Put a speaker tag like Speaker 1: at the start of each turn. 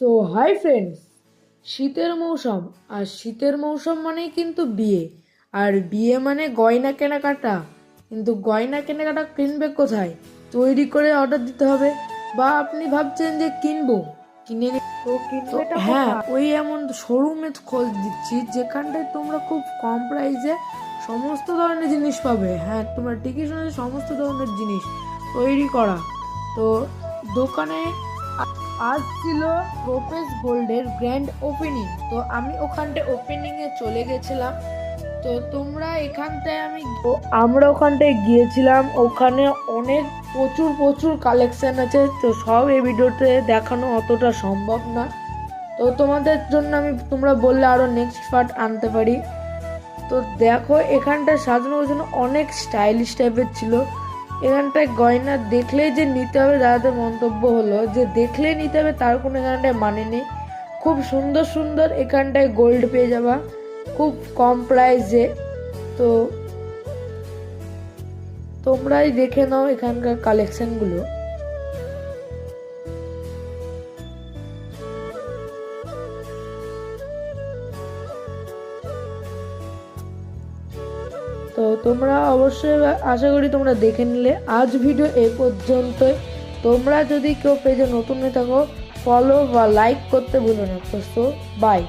Speaker 1: So hi friends, শীতের মৌসুম। আর শীতের মৌসুম মানেই কিন্তু বিয়ে। আর বিয়ে মানে গয়না কেনাকাটা। কিন্তু গয়না কেনাকাটা কিনবে কোথায়? তৈরি করে অর্ডার দিতে হবে। বা আপনি ভাবছেন যে কিনবো, কিনে তো কিনবেটা হ্যাঁ, ওই এমন শোরুমে খোঁজ দিচ্ছি যেখানটায় তোমরা খুব কম প্রাইসে সমস্ত ধরনের জিনিস পাবে। হ্যাঁ, তোমরা ঠিকই শুনেছো, সমস্ত ধরনের জিনিস তৈরি করা। তো দোকানে আজ ছিল প্রোপেস গোল্ডের গ্র্যান্ড ওপেনিং। তো আমি ওখানটায় ওপেনিংয়ে চলে গেছিলাম। তো তোমরা এখানটায় আমরা ওখানটায় গিয়েছিলাম। ওখানে অনেক প্রচুর প্রচুর কালেকশন আছে। তো সব এই ভিডিওতে দেখানো অতটা সম্ভব না। তো তোমাদের জন্য তোমরা বললে আরও নেক্সট পার্ট আনতে পারি। তো দেখো, এখানটা সাজানো গোছানো অনেক স্টাইলিশ টাইপের ছিল। এখানটায় গয়না দেখলেই যে নিতে হবে, দাদাদের মন্তব্য হলো যে দেখলেই নিতে হবে তার কোনো এখানটায় মানে নেই। খুব সুন্দর সুন্দর এখানটায় গোল্ড পেয়ে যাবা খুব কম প্রাইসে। তো তোমরাই দেখে নাও এখানকার কালেকশনগুলো। তো তোমরা অবশ্যই আশা করি তোমরা দেখে নিলে। আজ ভিডিও এই পর্যন্তই। তোমরা যদি কেউ পেজে নতুন হয়ে থাকো, ফলো বা লাইক করতে ভুলো না। তো বাই।